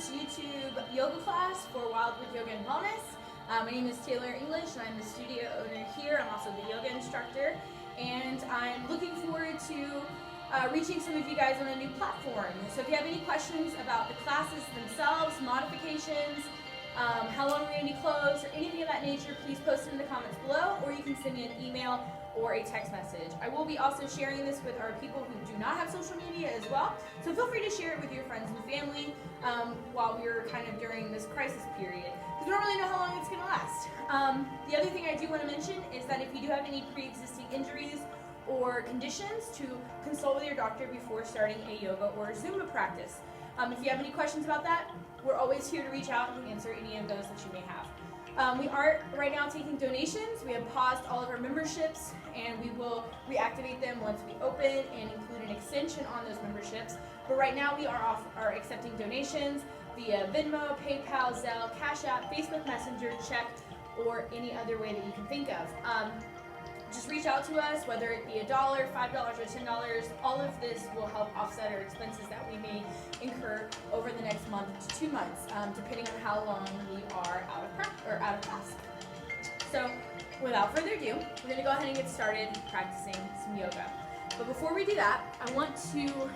first YouTube yoga class for Wildwood Yoga and Wellness. My name is Taylor English and I'm the studio owner here. I'm also the yoga instructor, and I'm looking forward to reaching some of you guys on a new platform. So if you have any questions about the classes themselves, modifications, how long we're going to be closed, or anything of that nature, please post it in the comments below, or you can send me an email or a text message. I will be also sharing this with our people who do not have social media as well, so feel free to share it with your friends and family while we're kind of during this crisis period, because we don't really know how long it's going to last. The other thing I do want to mention is that if you do have any pre-existing injuries or conditions, to consult with your doctor before starting a yoga or Zumba practice. If you have any questions about that, we're always here to reach out and answer any of those that you may have. We are right now taking donations. We have paused all of our memberships, and we will reactivate them once we open and include an extension on those memberships. But right now we are accepting donations via Venmo, PayPal, Zelle, Cash App, Facebook Messenger, check, or any other way that you can think of. Just reach out to us, whether it be $1, $5, or $10. All of this will help offset our expenses that we may incur over the next month to 2 months, depending on how long we are out of class. So, without further ado, we're going to go ahead and get started practicing some yoga. But before we do that, I want to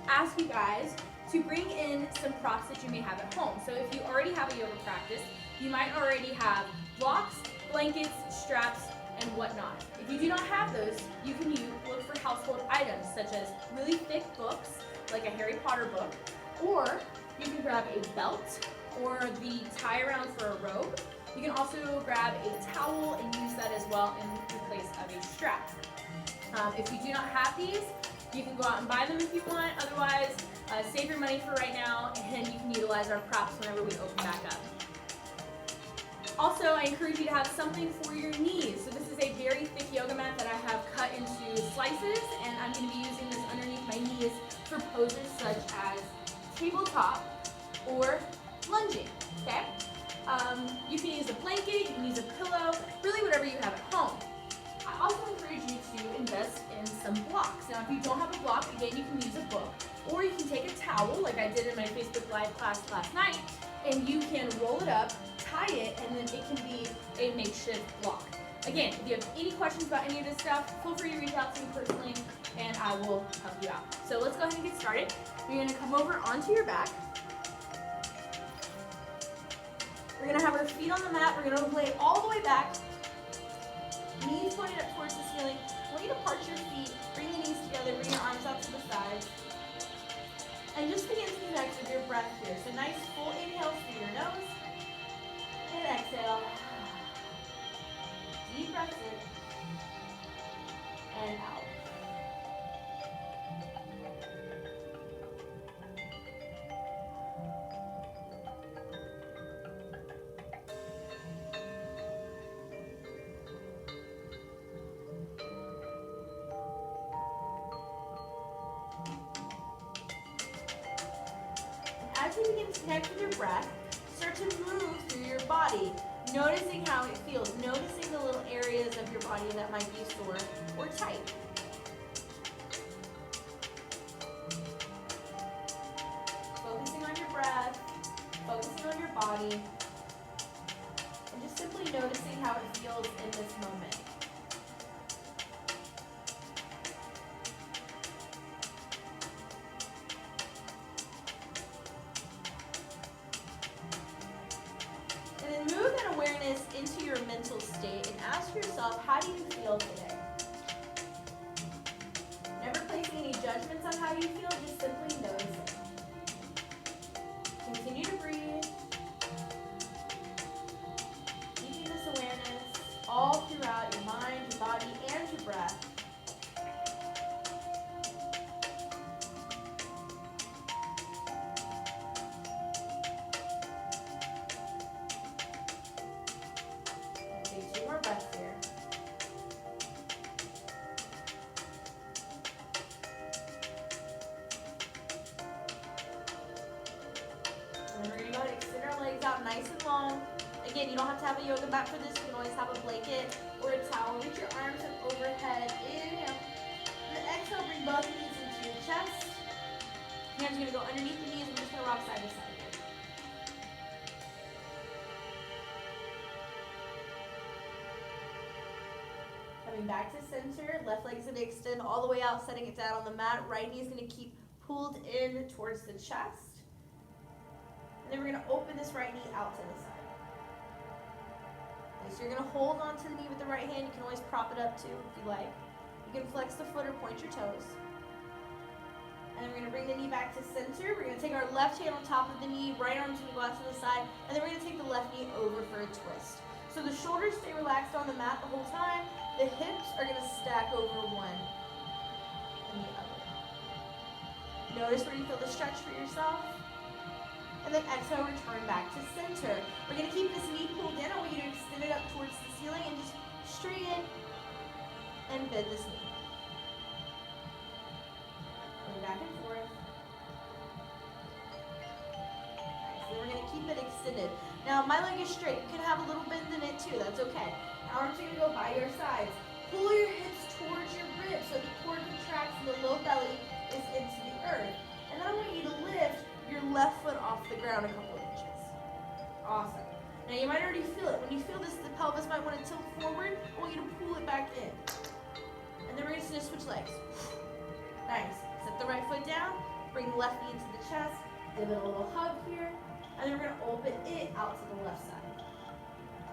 ask you guys to bring in some props that you may have at home. So if you already have a yoga practice, you might already have blocks, blankets, straps, and whatnot. If you do not have those, you can look for household items such as really thick books, like a Harry Potter book, or you can grab a belt or the tie around for a robe. You can also grab a towel and use that as well in place of a strap. If you do not have these, you can go out and buy them if you want. Otherwise, save your money for right now, and you can utilize our props whenever we open back up. Also, I encourage you to have something for your knees. So this is a very thick yoga mat that I have cut into slices, and I'm going to be using this underneath my knees for poses such as tabletop or lunging, okay? You can use a blanket, you can use a pillow, really whatever you have at home. I also encourage you to invest in some blocks. Now, if you don't have a block, again, you can use a book, or you can take a towel, like I did in my Facebook Live class last night, and you can roll it up, tie it, and then it can be a makeshift block. Again, if you have any questions about any of this stuff, feel free to reach out to me personally, and I will help you out. So let's go ahead and get started. You're going to come over onto your back. We're going to have our feet on the mat. We're going to lay all the way back. Knees pointed up towards the ceiling. I want you to part your feet, bring the knees together, bring your arms out to the sides. And just begin to connect with your breath here. So nice full inhale through your nose. And exhale. Deep breaths in. And out. As you begin to connect with your breath, start to move through your body, noticing how it feels, noticing the little areas of your body that might be sore or tight. Focusing on your breath, focusing on your body, and just simply noticing how it feels in this moment. Into your mental state and ask yourself, how do you feel today? Never placing any judgments on how you feel, just simply noticing. Continue to breathe. Keeping this awareness all throughout your mind, your body, and your breath. Out nice and long. Again, you don't have to have a yoga mat for this. You can always have a blanket or a towel. Reach your arms up overhead. Inhale. And exhale, bring both knees into your chest. Hands are going to go underneath the knees. We're just going to rock side to side. Coming back to center, left leg's gonna extend all the way out, setting it down on the mat. Right knee's gonna keep pulled in towards the chest. And then we're gonna open this right knee out to the side. Okay, so you're gonna hold on to the knee with the right hand. You can always prop it up too if you like. You can flex the foot or point your toes. And then we're gonna bring the knee back to center. We're gonna take our left hand on top of the knee, right arm's gonna go out to the side, and then we're gonna take the left knee over for a twist. So the shoulders stay relaxed on the mat the whole time. The hips are gonna stack over one and the other. Notice where you feel the stretch for yourself. And then exhale, return back to center. We're gonna keep this knee pulled in. I want you to extend it up towards the ceiling and just straighten and bend this knee. Going back and forth. Nice. Then we're gonna keep it extended. Now my leg is straight. You can have a little bend in it too. That's okay. Arms are gonna go by your sides. Pull your hips towards your ribs so the core contracts and the low belly is into the earth. And then I want you to lift your left foot off the ground a couple inches. Awesome. Now you might already feel it. When you feel this, the pelvis might want to tilt forward. I want you to pull it back in. And then we're going to switch legs. Nice. Set the right foot down. Bring the left knee into the chest. Give it a little hug here. And then we're going to open it out to the left side.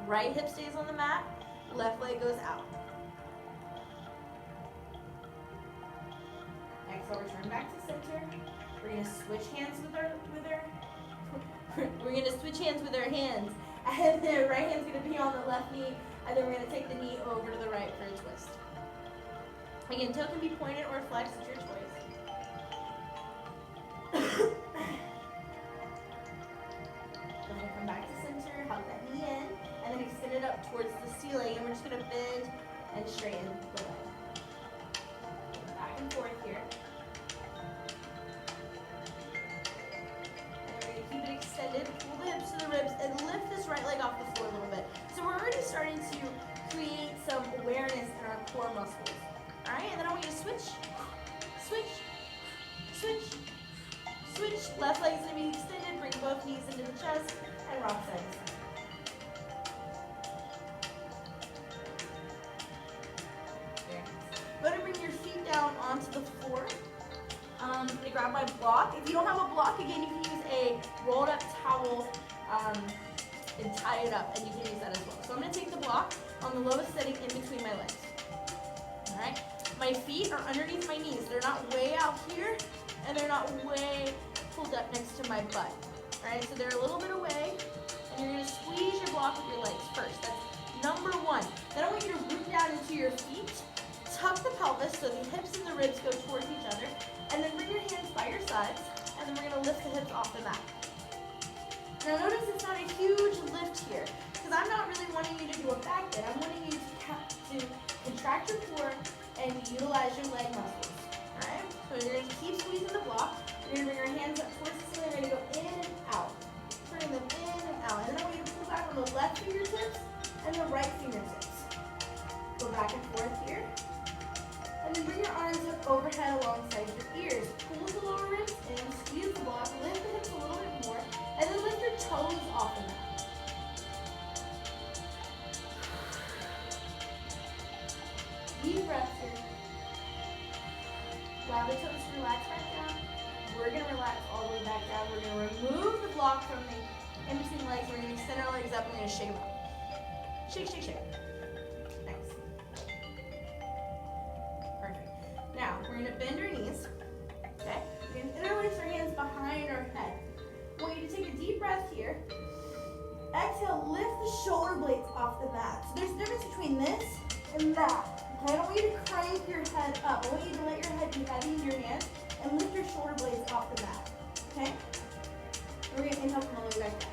Right hip stays on the mat. Left leg goes out. Exhale, return back to center. We're gonna switch hands with our hands. And the right hand's gonna be on the left knee, and then we're gonna take the knee over to the right for a twist. Again, toe can be pointed or flexed, it's your choice. Then we'll come back to center, hug that knee in, and then extend it up towards the ceiling, and we're just gonna bend and straighten the leg. Back and forth here. Keep it extended, pull the hips to the ribs, and lift this right leg off the floor a little bit. So we're already starting to create some awareness in our core muscles. All right, and then I want you to switch, switch, switch, switch. Left leg is going to be extended, bring both knees into the chest, and rock side to side. Go ahead and bring your feet down onto the floor. I'm going to grab my block. If you don't have a block, again, you can use a rolled up towel and tie it up, and you can use that as well. So I'm going to take the block on the lowest setting in between my legs. All right? My feet are underneath my knees. They're not way out here, and they're not way pulled up next to my butt. All right? So they're a little bit away, and you're going to squeeze your block with your legs first. That's number one. Then I want you to root down into your feet. Tuck the pelvis so the hips and the ribs go towards each other. And then bring your hands by your sides, and then we're going to lift the hips off the mat. Now notice it's not a huge lift here, because I'm not really wanting you to do a back bend. I'm wanting you to contract your core and utilize your leg muscles. Alright? So you're going to keep squeezing the block. You're going to bring your hands up towards the ceiling. You're going to go in and out. Turning them in and out. And then I want you to pull back on the left fingertips and the right fingertips. Go back and forth here. And then bring your arms up overhead alongside your ears. Pull the lower ribs in, squeeze the block, lift the hips a little bit more, and then lift your toes off the mat. Deep breaths here. Allow the toes to relax back down. We're going to relax all the way back down. We're going to remove the block from the in between legs. We're going to extend our legs up and we're going to shake them out. Shake, shake, shake. Now, we're going to bend our knees, okay? We're going to interlace our hands behind our head. I want you to take a deep breath here. Exhale, lift the shoulder blades off the mat. So there's a difference between this and that, okay? I don't want you to crank your head up. I want you to let your head be heavy in your hands and lift your shoulder blades off the mat, okay? We're going to inhale, come all the way back down.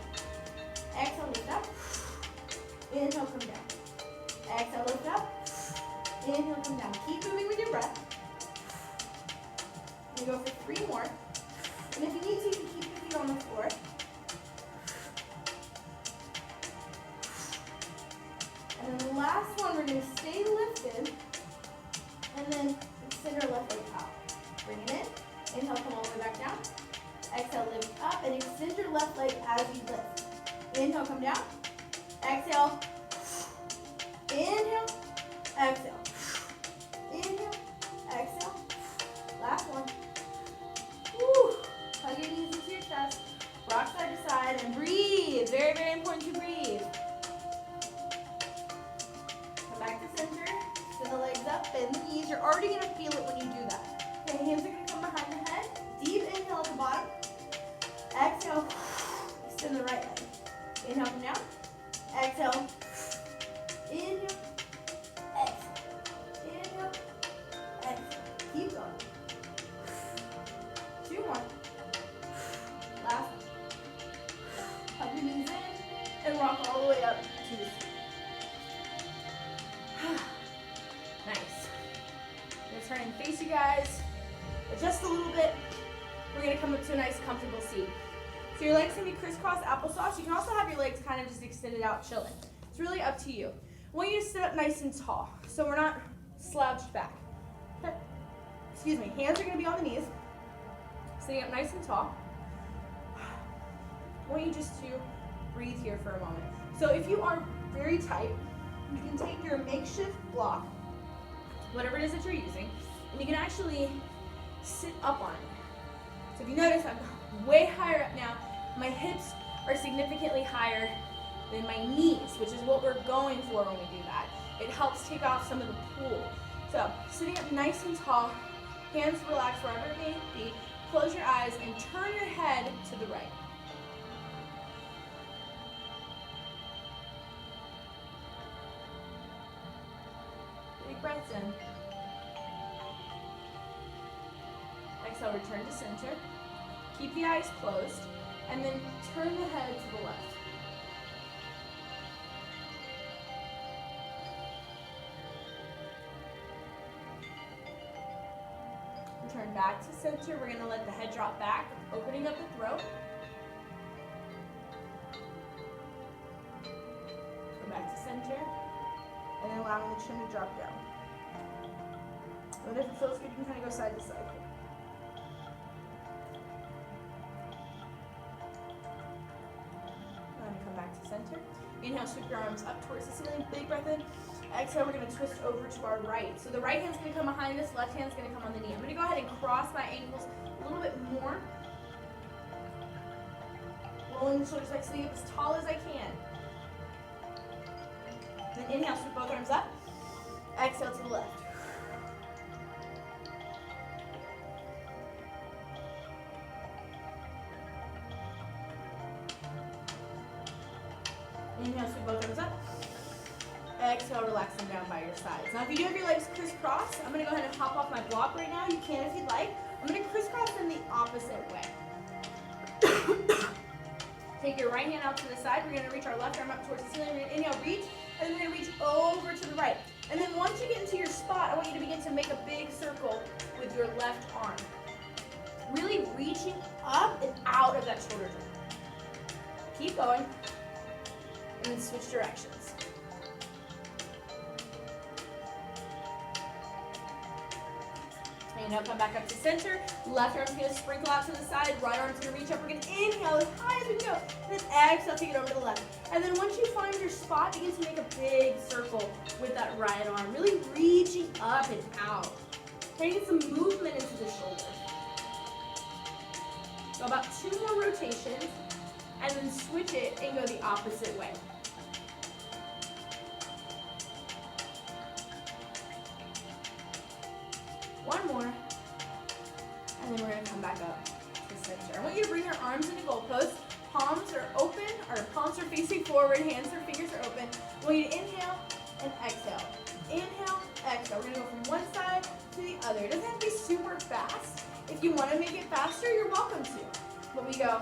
Exhale, lift up. Inhale, come down. Exhale, lift up. Inhale, come down. Keep moving with your breath. You go for 3 more. And if you need to, you can keep your feet on the floor. And then the last one, we're going to stay lifted. And then extend our left leg out. Bring it in. Inhale, come all the way back down. Exhale, lift up and extend your left leg as you lift. Inhale, come down. Exhale. Inhale. Exhale. already gonna feel it when you do that. Okay, hands are gonna come behind the head. Deep inhale at the bottom. Exhale, extend the right leg. Inhale, come down. Exhale. Inhale. Exhale. Inhale. Exhale. Keep going. 2 more. Last. Hug your knees in and rock all the way up to the seat. Nice. I'm gonna turn and face you guys. Adjust a little bit. We're gonna come up to a nice comfortable seat. So your legs can be crisscross applesauce. You can also have your legs kind of just extended out chilling. It's really up to you. I want you to sit up nice and tall so we're not slouched back. Okay. Excuse me, hands are gonna be on the knees. Sitting up nice and tall. I want you just to breathe here for a moment. So if you are very tight, you can take your makeshift block, whatever it is that you're using, and you can actually sit up on it. So if you notice, I'm way higher up now. My hips are significantly higher than my knees, which is what we're going for when we do that. It helps take off some of the pull. So sitting up nice and tall, hands relaxed wherever it may be. Close your eyes and turn your head to the right. Big breaths in. Exhale, return to center. Keep the eyes closed, and then turn the head to the left. Return back to center. We're going to let the head drop back, opening up the throat. Come back to center, and then allowing the chin to drop down. And if it feels good, you can kind of go side to side. Back to center. Inhale, sweep your arms up towards the ceiling. Big breath in. Exhale, we're going to twist over to our right. So the right hand's going to come behind us, left hand's going to come on the knee. I'm going to go ahead and cross my ankles a little bit more. Rolling the shoulders back, sitting up as tall as I can. Then inhale, sweep both arms up. Exhale to the left. Inhale, sweep both arms up. Exhale, relax them down by your sides. Now, if you do have your legs crisscross, I'm going to go ahead and hop off my block right now. You can if you'd like. I'm going to crisscross them the opposite way. Take your right hand out to the side. We're going to reach our left arm up towards the ceiling. We're going to inhale, reach, and then we're going to reach over to the right. And then once you get into your spot, I want you to begin to make a big circle with your left arm. Really reaching up and out of that shoulder joint. Keep going. And then switch directions. Inhale, come back up to center. Left arm's going to sprinkle out to the side. Right arm's going to reach up. We're going to inhale as high as we go. And then exhale, take it over to the left. And then once you find your spot, begin to make a big circle with that right arm. Really reaching up and out. Trying to get some movement into the shoulders. So about 2 more rotations. And then switch it and go the opposite way. One more, and then we're going to come back up to center. I want you to bring your arms into goalposts. Palms are open, or palms are facing forward, hands or fingers are open. I want you to inhale and exhale. Inhale, exhale. We're going to go from one side to the other. It doesn't have to be super fast. If you want to make it faster, you're welcome to. But we go.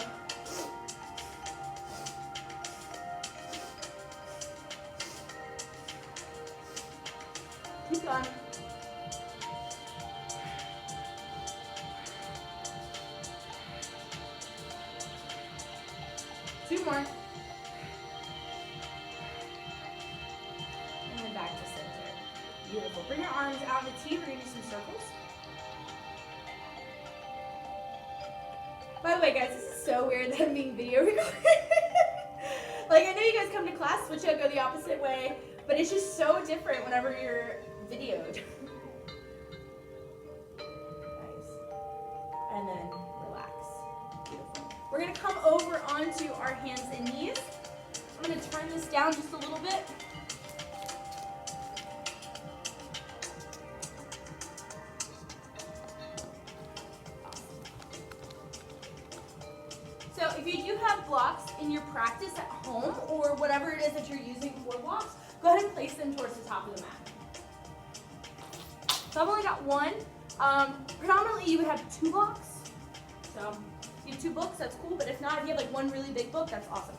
Keep going. Two more. And then back to center. Beautiful. Bring your arms out in the T. We're going to do some circles. By the way, guys, this is so weird that I'm being video recorded. Like, I know you guys come to class, switch out, go the opposite way, but it's just so different whenever you're videoed. Nice. And then relax. Beautiful. We're going to come over onto our hands and knees. I'm going to turn this down just a little bit. So if you do have blocks in your practice at home or whatever it is that you're using for blocks, go ahead and place them towards the top of the mat. So I've only got one. Predominantly you would have 2 blocks. So if you have 2 books, that's cool, but if not, if you have like one really big book, that's awesome.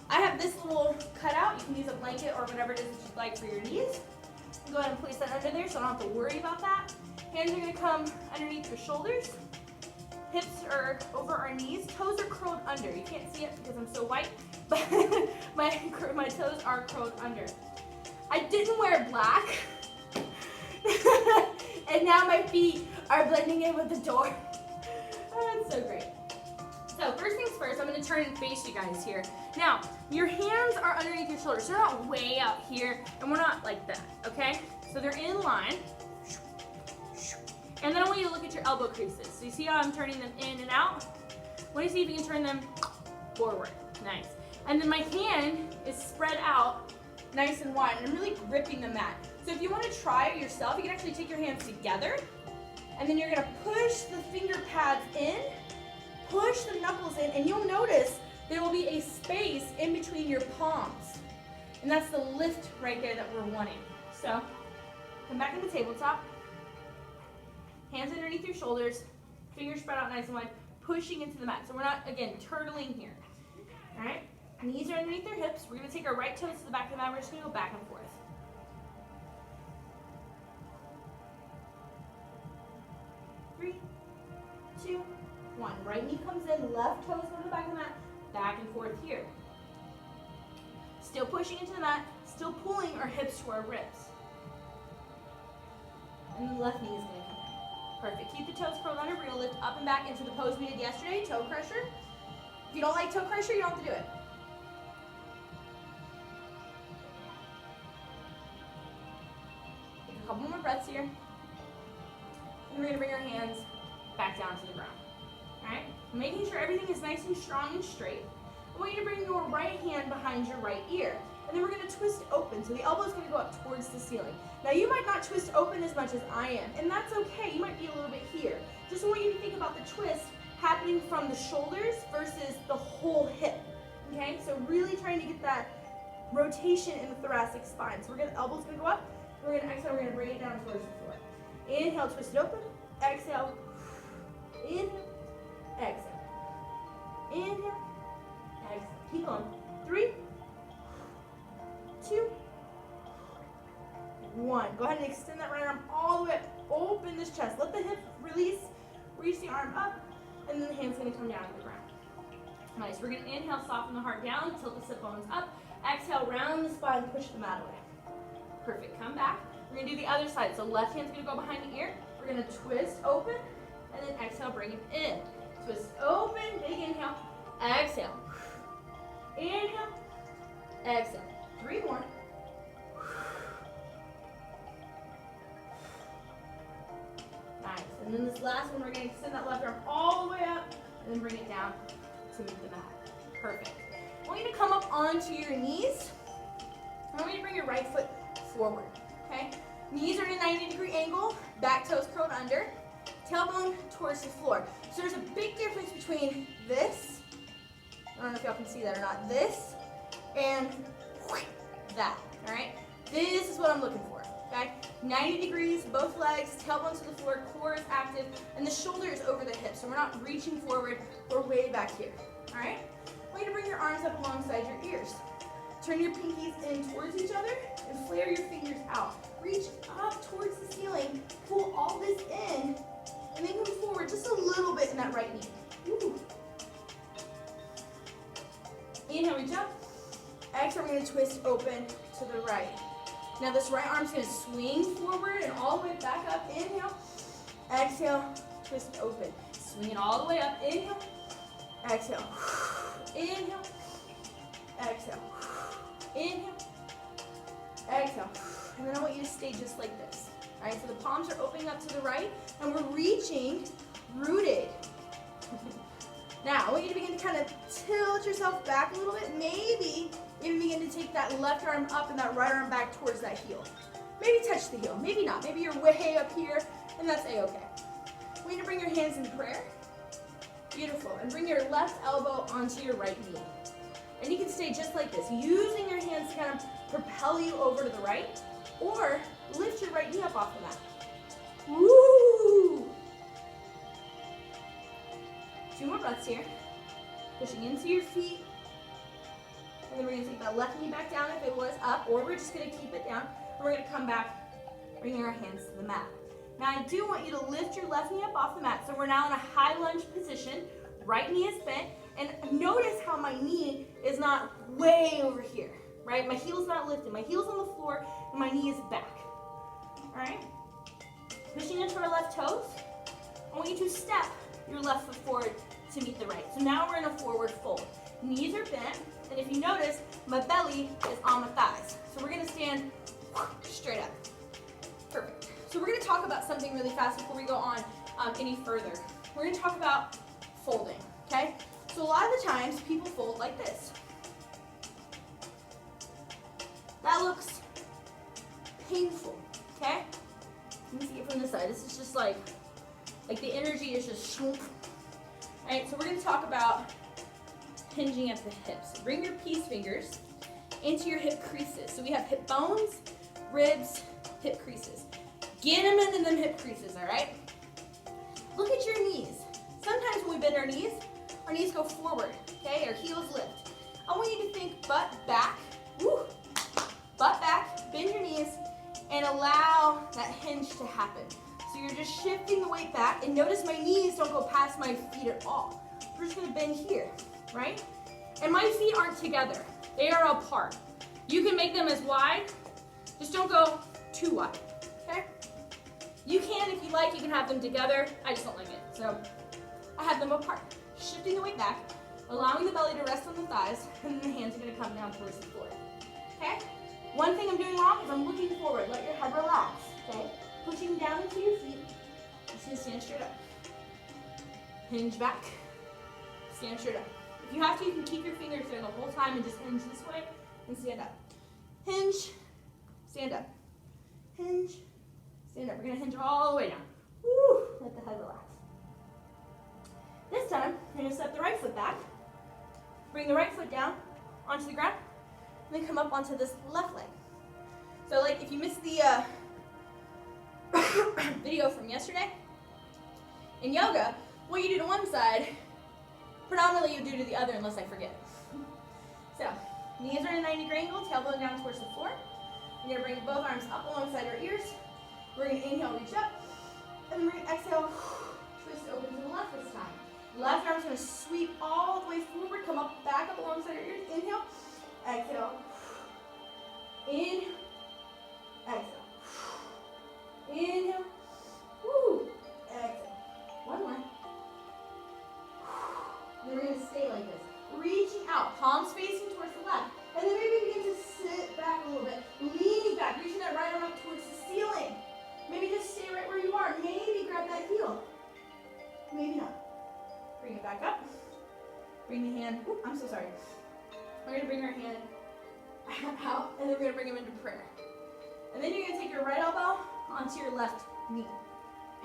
I have this little cutout. You can use a blanket or whatever it is that you'd like for your knees. Go ahead and place that under there so I don't have to worry about that. Hands are gonna come underneath your shoulders. Hips are over our knees. Toes are curled under. You can't see it because I'm so white, but my toes are curled under. I didn't wear black, and now my feet are blending in with the door. Oh, that's so great. So first things first, I'm going to turn and face you guys here. Now, your hands are underneath your shoulders. They're not way out here, and we're not like that, okay? So they're in line. And then I want you to look at your elbow creases. So you see how I'm turning them in and out? I want you to see if you can turn them forward. Nice. And then my hand is spread out nice and wide, and I'm really gripping the mat. So if you want to try it yourself, you can actually take your hands together, and then you're going to push the finger pads in, push the knuckles in, and you'll notice there will be a space in between your palms. And that's the lift right there that we're wanting. So come back in the tabletop. Hands underneath your shoulders, fingers spread out nice and wide, pushing into the mat. So we're not, again, turtling here. All right? Knees are underneath their hips. We're going to take our right toes to the back of the mat. We're just going to go back and forth. 3, 2, 1. Right knee comes in, left toes go to the back of the mat, back and forth here. Still pushing into the mat, still pulling our hips to our ribs. And the left knee is going to come in. Perfect. Keep the toes curled under. We're going to lift up and back into the pose we did yesterday, toe crusher. If you don't like toe crusher, you don't have to do it. Take a couple more breaths here. And we're going to bring our hands back down to the ground. Alright? Making sure everything is nice and strong and straight. I want you to bring your right hand behind your right ear. And then we're going to twist open. So the elbow is going to go up towards the ceiling. Now you might not twist open as much as I am, and that's okay. You might be a little bit here. Just want you to think about the twist happening from the shoulders versus the whole hip. Okay? So really trying to get that rotation in the thoracic spine. So elbow's going to go up. We're going to exhale. We're going to bring it down towards the floor. Inhale, twist it open. Exhale. Inhale. Exhale. Inhale. Exhale. Keep going. 3, 2, 1. Go ahead and extend that right arm all the way up. Open this chest. Let the hip release. Reach the arm up. And then the hand's going to come down to the ground. Nice. We're going to inhale, soften the heart down, tilt the sit bones up. Exhale, round the spine, push the mat away. Perfect. Come back. We're going to do the other side. So left hand's going to go behind the ear. We're going to twist open. And then exhale, bring it in. Twist open. Big inhale. Exhale. Inhale. Exhale. 3 more. Nice. And then this last one, we're going to extend that left arm all the way up and then bring it down to meet the mat. Perfect. I want you to come up onto your knees. I want you to bring your right foot forward. Okay? Knees are at a 90-degree angle. Back toes curled under. Tailbone towards the floor. So there's a big difference between this. I don't know if y'all can see that or not. This and that. All right? This is what I'm looking for. Okay? 90 degrees, both legs, tailbone to the floor, core is active, and the shoulder is over the hip. So we're not reaching forward, we're way back here. All right? I want you to bring your arms up alongside your ears. Turn your pinkies in towards each other and flare your fingers out. Reach up towards the ceiling, pull all this in, and then come forward just a little bit in that right knee. Ooh. Inhale, reach up. Exhale, we're going to twist open to the right. Now this right arm's going to swing forward and all the way back up. Inhale. Exhale. Twist open. Swing it all the way up. Inhale. Exhale. Inhale. Exhale. Inhale. Exhale. And then I want you to stay just like this. All right, so the palms are opening up to the right, and we're reaching rooted. Now, I want you to begin to kind of tilt yourself back a little bit. Maybe even begin to take that left arm up and that right arm back towards that heel. Maybe touch the heel, maybe not. Maybe you're way up here, and that's A-okay. I want you to bring your hands in prayer. Beautiful. And bring your left elbow onto your right knee. And you can stay just like this, using your hands to kind of propel you over to the right, or lift your right knee up off the mat. Woo! 2 more breaths here. Pushing into your feet. And then we're going to take that left knee back down if it was up, or we're just going to keep it down. And we're going to come back, bringing our hands to the mat. Now I do want you to lift your left knee up off the mat. So we're now in a high lunge position. Right knee is bent. And notice how my knee is not way over here, right? My heel's not lifted. My heel's on the floor, and my knee is back. All right? Pushing into our left toes. I want you to step your left foot forward to meet the right. So now we're in a forward fold. Knees are bent, and if you notice, my belly is on my thighs. So we're gonna stand straight up. Perfect. So we're gonna talk about something really fast before we go on any further. We're gonna talk about folding, okay? So a lot of the times, people fold like this. That looks painful, okay? You can see it from this side. This is just like the energy is just swoop. All right, so we're gonna talk about hinging at the hips. Bring your peace fingers into your hip creases. So we have hip bones, ribs, hip creases. Get them into them hip creases, all right? Look at your knees. Sometimes when we bend our knees go forward, okay? Our heels lift. I want you to think butt back, woo, butt back, bend your knees, and allow that hinge to happen. So you're just shifting the weight back, and notice my knees don't go past my feet at all. We're just gonna bend here, right? And my feet aren't together. They are apart. You can make them as wide, just don't go too wide, okay? You can, if you like, you can have them together. I just don't like it, so I have them apart. Shifting the weight back, allowing the belly to rest on the thighs, and then the hands are gonna come down towards the floor, okay? One thing I'm doing wrong is I'm looking forward. Let your head relax, okay? Pushing down into your feet. Just gonna stand straight up. Hinge back. Stand straight up. If you have to, you can keep your fingers there the whole time and just hinge this way and stand up. Hinge, stand up. Hinge, stand up. We're gonna hinge all the way down. Woo! Let the head relax. This time, I'm gonna step the right foot back. Bring the right foot down onto the ground. And then come up onto this left leg. So like if you missed the video from yesterday, in yoga, what you do to one side, predominantly you do to the other unless I forget. So, knees are in a 90-degree angle, tailbone down towards the floor. We're gonna bring both arms up alongside our ears. We're gonna inhale, reach up, and then we're gonna exhale, twist open to the left this time. Left arm's gonna sweep all the way forward, come up, back up alongside our ears. Inhale, exhale, in, exhale. Inhale, woo, exhale. One more. Then we're going to stay like this. Reaching out, palms facing towards the left. And then maybe begin to sit back a little bit. Leaning back, reaching that right arm up towards the ceiling. Maybe just stay right where you are. Maybe grab that heel. Maybe not. Bring it back up. Bring the hand, I'm so sorry. We're going to bring our hand out, and then we're going to bring them into prayer. And then you're going to take your right elbow onto your left knee.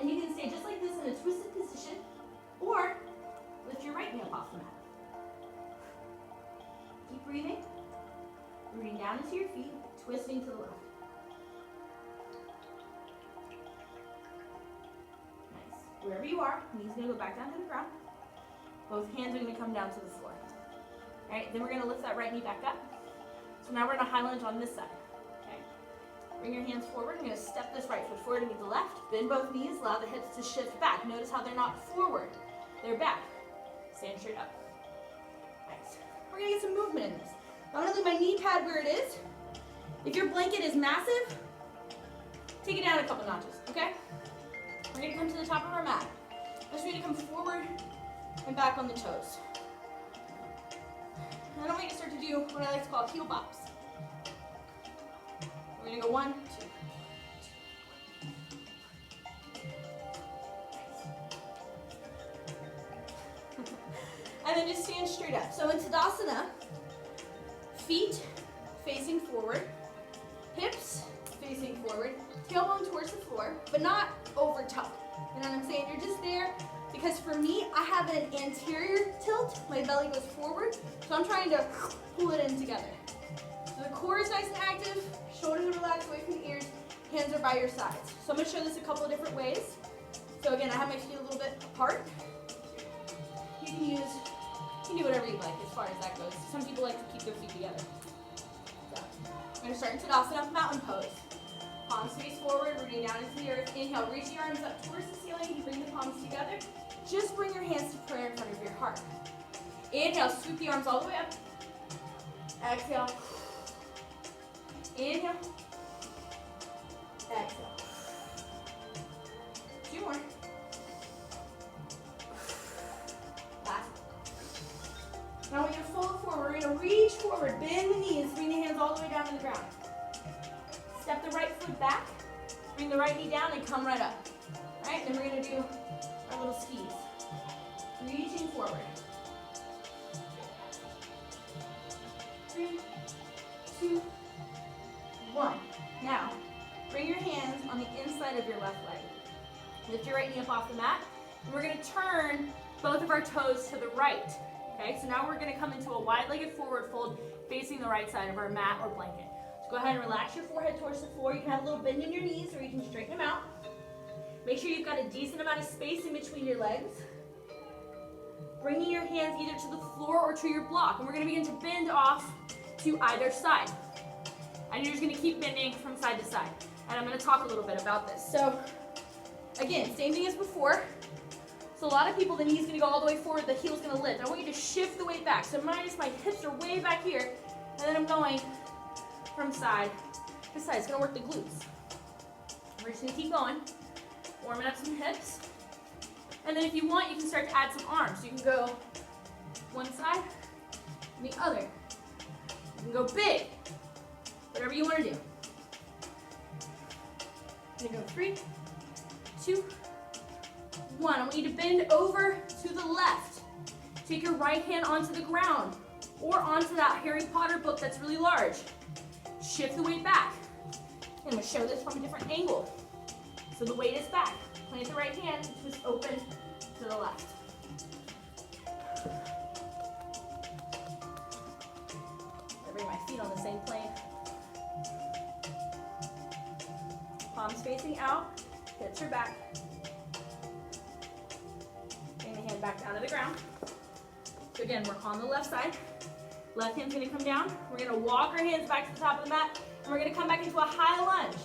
And you can stay just like this in a twisted position, or lift your right knee up off the mat. Keep breathing. Rooting down into your feet, twisting to the left. Nice. Wherever you are, knees going to go back down to the ground. Both hands are going to come down to the floor. All right, then we're going to lift that right knee back up. So now we're in a high lunge on this side. Okay. Bring your hands forward. I'm going to step this right foot forward to meet the left. Bend both knees. Allow the hips to shift back. Notice how they're not forward. They're back. Stand straight up. Nice. We're going to get some movement in this. I'm going to leave my knee pad where it is. If your blanket is massive, take it down a couple notches, okay? We're going to come to the top of our mat. I just want you to come forward and back on the toes. And then I want you to start to do what I like to call heel bops. We're going to go 1, 2. And then just stand straight up. So in Tadasana, feet facing forward, hips facing forward, tailbone towards the floor, but not over tuck. You know what I'm saying? You're just there because for me, I have an anterior tilt. My belly goes forward, so I'm trying to pull it in together. So the core is nice and active, shoulders are relaxed away from the ears, hands are by your sides. So I'm going to show this a couple of different ways. So again, I have my feet a little bit apart. You can do whatever you like as far as that goes. Some people like to keep their feet together. So I'm going to start in Tadasana, mountain pose. Palms face forward, rooting down into the earth. Inhale, reach your arms up towards the ceiling. You bring the palms together. Just bring your hands to prayer in front of your heart. Inhale, sweep the arms all the way up. Exhale. Inhale. Exhale. 2 more. Last. Now I want you to fold forward. We're going to reach forward, bend the knees, bring the hands all the way down to the ground. Step the right foot back, bring the right knee down and come right up. All right, then we're going to do our little skis. Reaching forward. 3, 2, 1. Now, bring your hands on the inside of your left leg. Lift your right knee up off the mat, and we're going to turn both of our toes to the right. Okay, so now we're going to come into a wide-legged forward fold facing the right side of our mat or blanket. So go ahead and relax your forehead towards the floor. You can have a little bend in your knees, or you can straighten them out. Make sure you've got a decent amount of space in between your legs. Bringing your hands either to the floor or to your block, and we're going to begin to bend off to either side. And you're just going to keep bending from side to side. And I'm going to talk a little bit about this. So again, same thing as before. So a lot of people, the knee's going to go all the way forward, the heel's going to lift. I want you to shift the weight back. So my hips are way back here, and then I'm going from side to side. It's going to work the glutes. We're just going to keep going, warming up some hips. And then if you want, you can start to add some arms. So you can go one side and the other. You can go big, whatever you want to do. I'm going to go 3, 2, 1. I want you to bend over to the left. Take your right hand onto the ground or onto that Harry Potter book that's really large. Shift the weight back. I'm going to show this from a different angle. So the weight is back. Plant the right hand, twist open to the left. I bring my feet on the same plane. Palms facing out, hips are back. Bring the hand back down to the ground. So again, we're on the left side. Left hand's going to come down. We're going to walk our hands back to the top of the mat, and we're going to come back into a high lunge.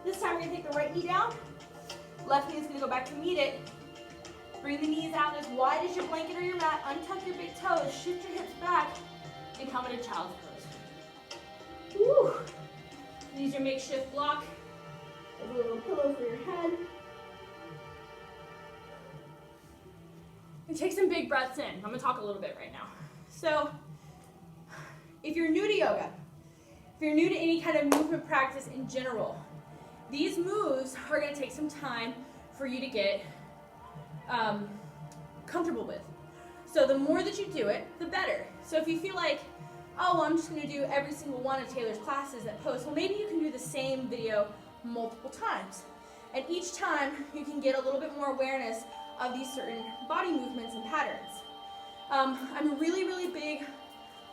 This time we're going to take the right knee down. Left knee is going to go back to meet it. Bring the knees out as wide as your blanket or your mat. Untuck your big toes. Shift your hips back and come into child's pose. Woo. Use your makeshift block. A little pillow for your head. And take some big breaths in. I'm going to talk a little bit right now. So, if you're new to yoga, if you're new to any kind of movement practice in general, these moves are going to take some time for you to get comfortable with. So the more that you do it, the better. So if you feel like, oh, well, I'm just going to do every single one of Taylor's classes that post, well, maybe you can do the same video multiple times. And each time you can get a little bit more awareness of these certain body movements and patterns. I'm really, really big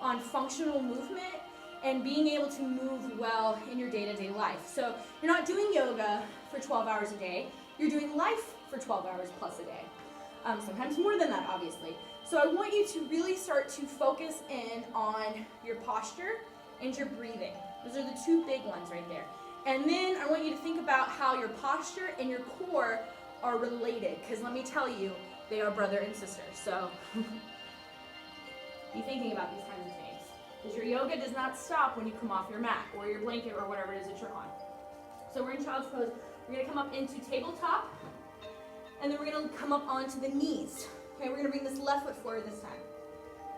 on functional movement and being able to move well in your day-to-day life. So you're not doing yoga for 12 hours a day, you're doing life for 12 hours plus a day. Sometimes more than that, obviously. So I want you to really start to focus in on your posture and your breathing. Those are the two big ones right there. And then I want you to think about how your posture and your core are related, because let me tell you, they are brother and sister. So be thinking about these kinds of things. Because your yoga does not stop when you come off your mat or your blanket or whatever it is that you're on. So we're in child's pose. We're going to come up into tabletop, and then we're going to come up onto the knees. Okay, we're going to bring this left foot forward this time.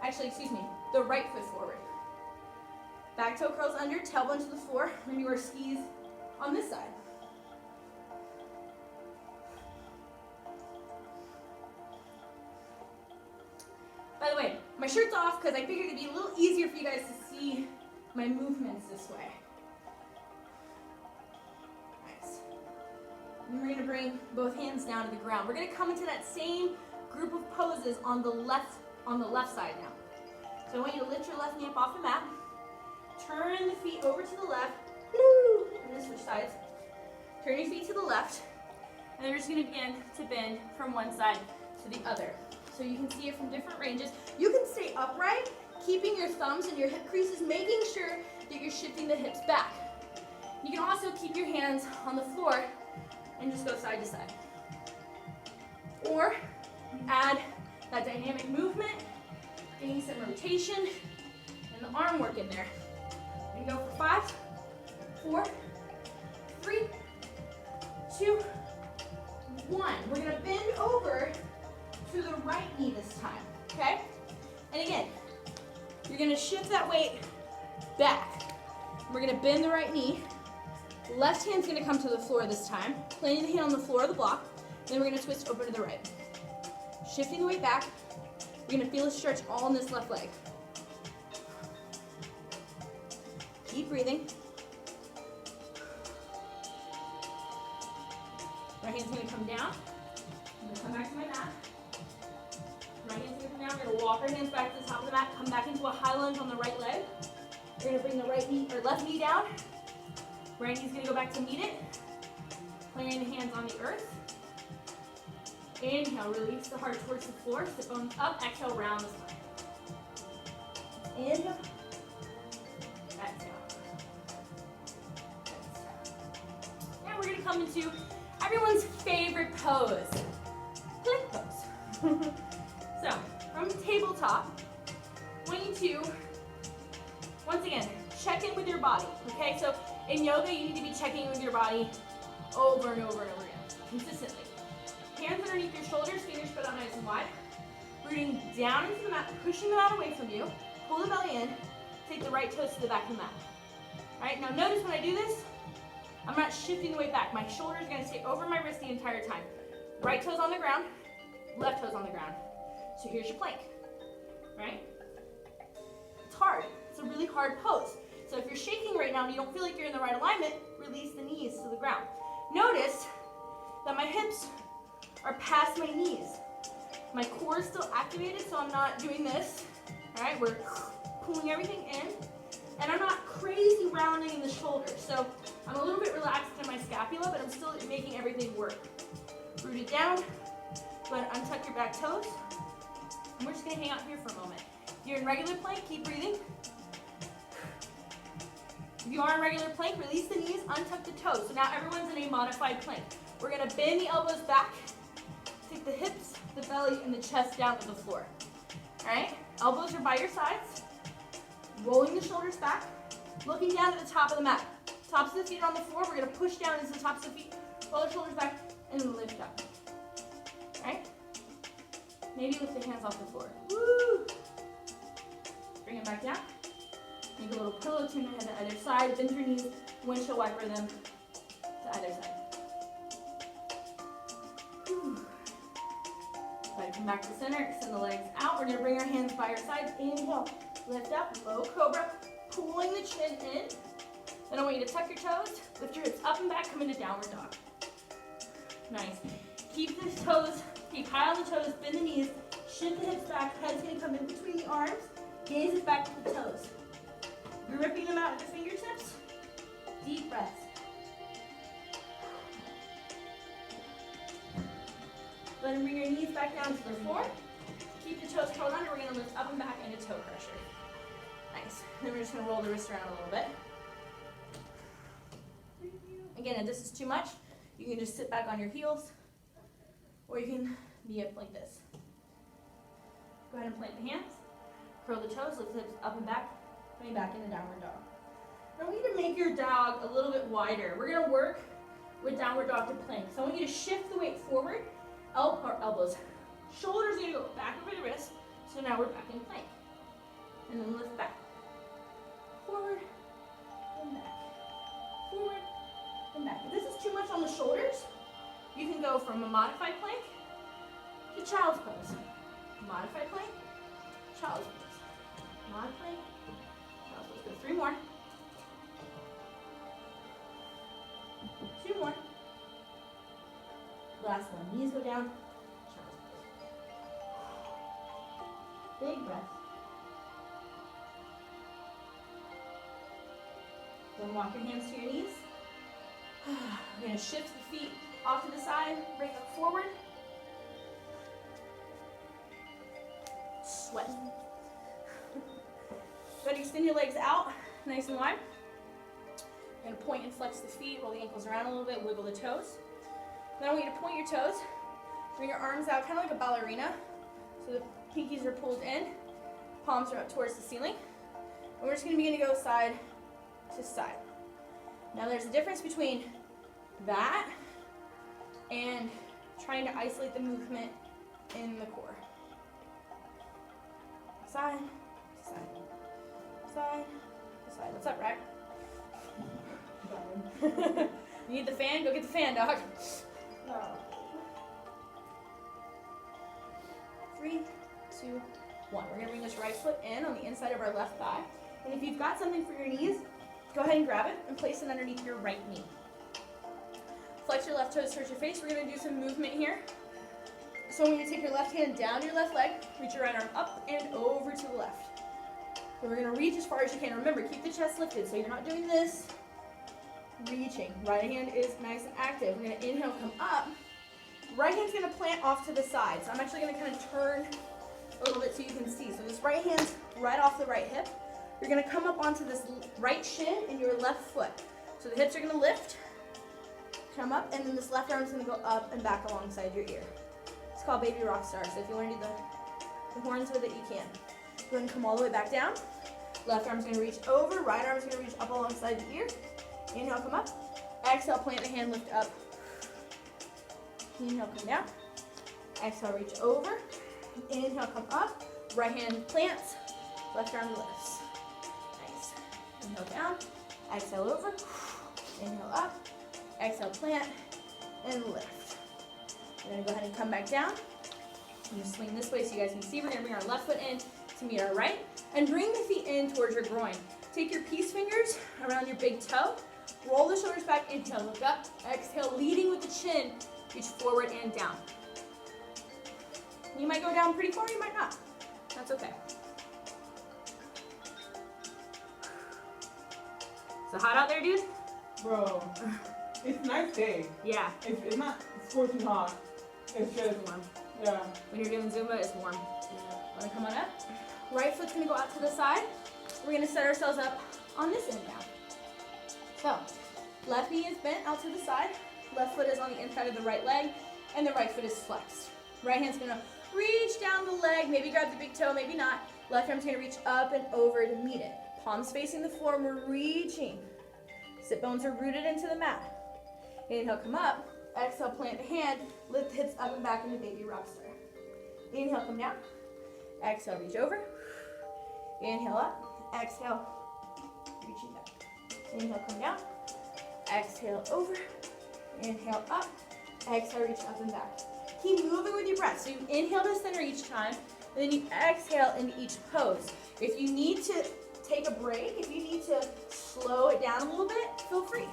Actually, excuse me, the right foot forward. Back toe curls under, tailbone to the floor. We're going to do our skis on this side. By the way, my shirt's off because I figured it'd be a little easier for you guys to see my movements this way. Nice. And we're gonna bring both hands down to the ground. We're gonna come into that same group of poses on the left side now. So I want you to lift your left knee up off the mat. Turn the feet over to the left. Woo! I'm gonna switch sides. Turn your feet to the left. And then we're just gonna begin to bend from one side to the other. So you can see it from different ranges. You can stay upright, keeping your thumbs in your hip creases, making sure that you're shifting the hips back. You can also keep your hands on the floor and just go side to side. Or add that dynamic movement, getting some rotation and the arm work in there. And go for 5, 4, 3, 2, 1. We're gonna bend over to the right knee this time, okay? And again, you're gonna shift that weight back. We're gonna bend the right knee. Left hand's gonna come to the floor this time, planting the hand on the floor of the block. Then we're gonna twist over to the right. Shifting the weight back. You're gonna feel a stretch all in this left leg. Keep breathing. Right hand's gonna come down. I'm gonna come back to my mat. Right hand's gonna come down. We're gonna walk our hands back to the top of the mat. Come back into a high lunge on the right leg. We're gonna bring the right knee or left knee down. Right knee's gonna go back to meet it. Planting the hands on the earth. Inhale, release the heart towards the floor. Sit bones up. Exhale, round the spine. Inhale. Exhale. Now we're gonna come into everyone's favorite pose, plank pose. So, from tabletop, I want you to, once again, check in with your body, okay? So, in yoga, you need to be checking in with your body over and over and over again, consistently. Hands underneath your shoulders, fingers spread out nice and wide. Rooting down into the mat, pushing the mat away from you. Pull the belly in, take the right toes to the back of the mat. All right, now notice when I do this, I'm not shifting the weight back. My shoulders are gonna stay over my wrist the entire time. Right toes on the ground, left toes on the ground. So here's your plank, right? It's hard, it's a really hard pose. So if you're shaking right now and you don't feel like you're in the right alignment, release the knees to the ground. Notice that my hips are past my knees. My core is still activated, so I'm not doing this. All right, we're pulling everything in. And I'm not crazy rounding in the shoulders. So I'm a little bit relaxed in my scapula, but I'm still making everything work. Root it down. Go ahead and untuck your back toes. And we're just gonna hang out here for a moment. If you're in regular plank, keep breathing. If you are in regular plank, release the knees, untuck the toes. So now everyone's in a modified plank. We're gonna bend the elbows back. Take the hips, the belly, and the chest down to the floor. All right? Elbows are by your sides. Rolling the shoulders back. Looking down at the top of the mat. Tops of the feet are on the floor. We're going to push down into the tops of the feet. Roll the shoulders back and then lift up. All right? Maybe lift the hands off the floor. Woo! Bring them back down. Make a little pillow, turn the head to either side. Bend your knees, windshield wiper them to either side. Come back to center, extend the legs out. We're gonna bring our hands by our sides. Inhale, lift up, low cobra, pulling the chin in. Then I want you to tuck your toes, lift your hips up and back, come into downward dog. Nice. Keep the toes, keep high on the toes, bend the knees, shift the hips back, head's gonna come in between the arms, gaze is back to the toes. You're ripping them out with the fingertips. Deep breaths. Go ahead and bring your knees back down to the floor. Keep the toes curled under. We're going to lift up and back into toe pressure. Nice. Then we're just going to roll the wrists around a little bit. Again, if this is too much, you can just sit back on your heels, or you can be up like this. Go ahead and plant the hands. Curl the toes, lift the hips up and back, coming back into downward dog. Now we need to make your dog a little bit wider. We're going to work with downward dog to plank. So I want you to shift the weight forward. Elbows. Shoulders are going to go back over the wrist. So now we're back in plank. And then lift back. Forward and back. Forward and back. If this is too much on the shoulders, you can go from a modified plank to child's pose. Modified plank, child's pose. Modified plank, child's pose. Go 3 more. 2 more. Last one. Knees go down. Big breath. Then walk your hands to your knees. We're going to shift the feet off to the side, bring them forward. Sweating. Go ahead and extend your legs out, nice and wide. You're going to point and flex the feet, roll the ankles around a little bit, wiggle the toes. Then I want you to point your toes, bring your arms out kind of like a ballerina. So the pinkies are pulled in, palms are up towards the ceiling. And we're just going to begin to go side to side. Now there's a difference between that and trying to isolate the movement in the core. Side, side, side, side. What's up, Rack? You need the fan? Go get the fan, dog. 3, 2, 1. We're going to bring this right foot in on the inside of our left thigh. And if you've got something for your knees, go ahead and grab it and place it underneath your right knee. Flex your left toes towards your face. We're going to do some movement here. So I'm going to take your left hand down your left leg, reach your right arm up and over to the left. So we're going to reach as far as you can. Remember, keep the chest lifted so you're not doing this. Reaching. Right hand is nice and active. We're going to inhale, come up. Right hand's going to plant off to the side. So I'm actually going to kind of turn a little bit so you can see. So this right hand's right off the right hip. You're going to come up onto this right shin and your left foot. So the hips are going to lift, come up, and then this left arm is going to go up and back alongside your ear. It's called Baby Rock Star. So if you want to do the horns with it, you can. Go ahead and come all the way back down. Left arm's going to reach over, right arm's going to reach up alongside the ear. Inhale, come up. Exhale, plant the hand, lift up. Inhale, come down. Exhale, reach over. Inhale, come up. Right hand plants, left arm lifts. Nice. Inhale down. Exhale over. Inhale up. Exhale, plant, and lift. We're going to go ahead and come back down. I'm going to swing this way so you guys can see. We're going to bring our left foot in to meet our right. And bring the feet in towards your groin. Take your peace fingers around your big toe. Roll the shoulders back. Inhale, look up. Exhale, leading with the chin. Reach forward and down. You might go down pretty far, you might not. That's okay. So hot out there, dude? Bro, it's a nice day. Yeah. It's not scorching hot. It's just warm. Yeah. When you're doing Zumba, it's warm. Yeah. Want to come on up? Right foot's going to go out to the side. We're going to set ourselves up on this end now. So, left knee is bent out to the side. Left foot is on the inside of the right leg, and the right foot is flexed. Right hand's going to reach down the leg, maybe grab the big toe, maybe not. Left arm's going to reach up and over to meet it. Palms facing the floor, and we're reaching. Sit bones are rooted into the mat. Inhale, come up. Exhale, plant the hand. Lift the hips up and back into Baby Rock Star. Inhale, come down. Exhale, reach over. Inhale up. Exhale, reaching back. Inhale, come down. Exhale, over. Inhale, up. Exhale, reach up and back. Keep moving with your breath. So you inhale to center each time, and then you exhale into each pose. If you need to take a break, if you need to slow it down a little bit, feel free.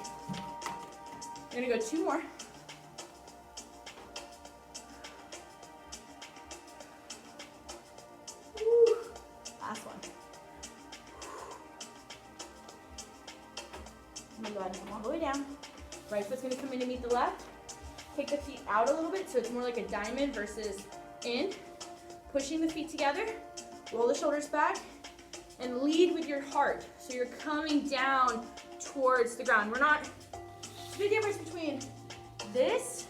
We're gonna go 2 more. Woo. Last one. I'm gonna go ahead and come all the way down. Right foot's gonna come in to meet the left. Take the feet out a little bit so it's more like a diamond versus in. Pushing the feet together. Roll the shoulders back. And lead with your heart. So you're coming down towards the ground. There's a big difference between this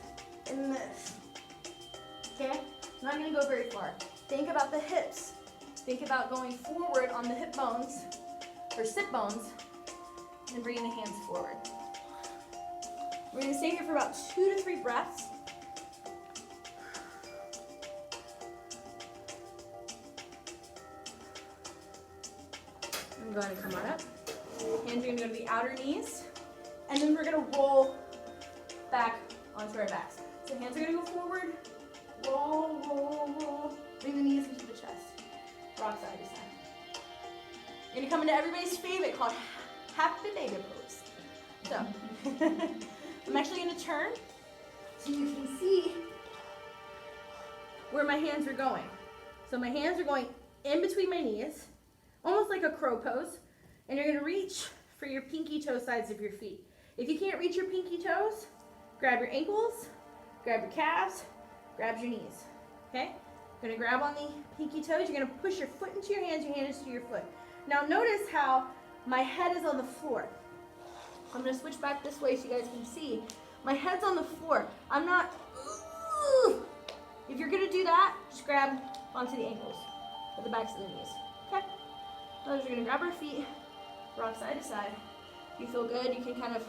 and this. Okay? I'm not gonna go very far. Think about the hips. Think about going forward on the hip bones, or sit bones, and bringing the hands forward. We're gonna stay here for about 2 to 3 breaths. Go ahead and come on up. Hands are going to go to the outer knees. And then we're going to roll back onto our backs. So hands are going to go forward. Roll, roll, roll. Bring the knees into the chest. Rock side to side. You're going to come into everybody's favorite called Happy Baby Pose. So, I'm actually going to turn. so you can see where my hands are going. So my hands are going in between my knees, almost like a crow pose, and you're gonna reach for your pinky toe sides of your feet. If you can't reach your pinky toes, grab your ankles, grab your calves, grab your knees, okay? You're gonna grab on the pinky toes, you're gonna push your foot into your hands, your hand is to your foot. Now notice how my head is on the floor. I'm gonna switch back this way so you guys can see. My head's on the floor. I'm not, if you're gonna do that, just grab onto the ankles or the backs of the knees, okay? Notice you're gonna grab our feet, rock side to side. If you feel good, you can kind of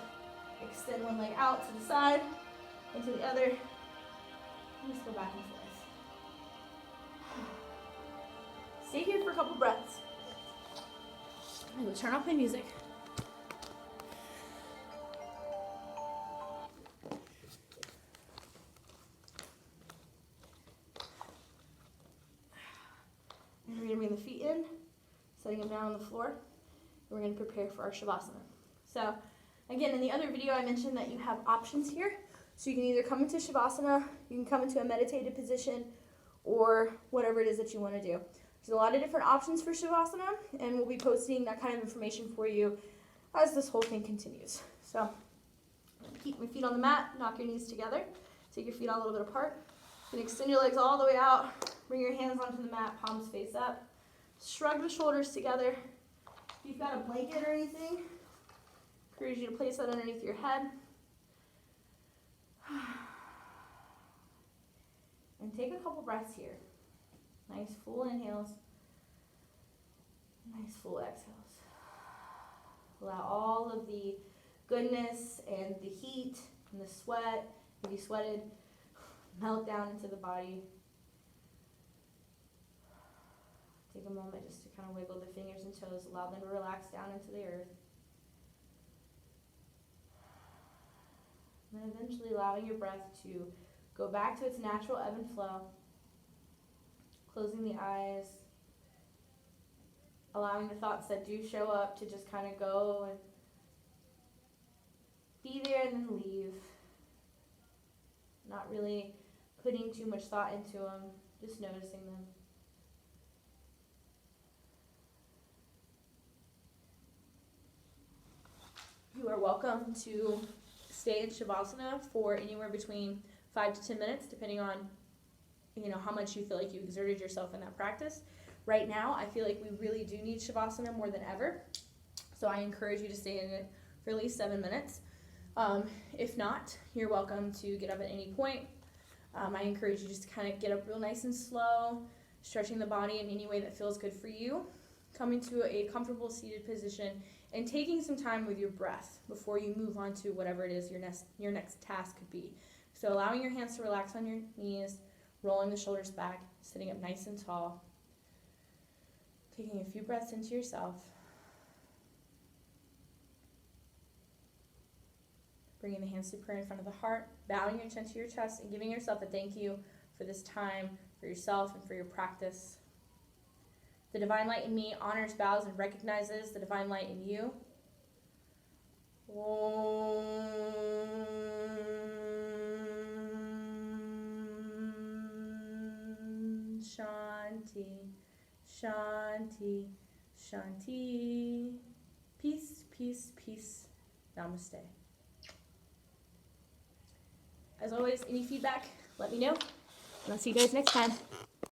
extend one leg out to the side and to the other. And just go back and forth. Stay here for a couple breaths. I'm gonna turn off my music. And we're gonna bring the feet in, setting them down on the floor. And we're gonna prepare for our Shavasana. So, again, in the other video I mentioned that you have options here. So you can either come into Shavasana, you can come into a meditative position, or whatever it is that you want to do. There's a lot of different options for Shavasana, and we'll be posting that kind of information for you as this whole thing continues. So, keep your feet on the mat, knock your knees together, take your feet a little bit apart. You can extend your legs all the way out, bring your hands onto the mat, palms face up. Shrug the shoulders together. If you've got a blanket or anything, I encourage you to place that underneath your head. And take a couple breaths here. Nice full inhales, nice full exhales. Allow all of the goodness and the heat and the sweat, if you sweated, melt down into the body. Take a moment just to kind of wiggle the fingers and toes, allow them to relax down into the earth. And then eventually allowing your breath to go back to its natural ebb and flow. Closing the eyes. Allowing the thoughts that do show up to just kind of go and be there and then leave. Not really putting too much thought into them, just noticing them. You are welcome to stay in Shavasana for anywhere between 5 to 10 minutes, depending on, how much you feel like you exerted yourself in that practice. Right now, I feel like we really do need Shavasana more than ever. So I encourage you to stay in it for at least 7 minutes. If not, you're welcome to get up at any point. I encourage you just to kind of get up real nice and slow, stretching the body in any way that feels good for you. Coming to a comfortable seated position and taking some time with your breath before you move on to whatever it is your next task could be. So allowing your hands to relax on your knees, rolling the shoulders back, sitting up nice and tall. Taking a few breaths into yourself. Bringing the hands to prayer in front of the heart, bowing your chin to your chest, and giving yourself a thank you for this time, for yourself, and for your practice. The divine light in me honors, bows, and recognizes the divine light in you. Om Shanti, Shanti, Shanti. Peace, peace, peace. Namaste. As always, any feedback, let me know. And I'll see you guys next time.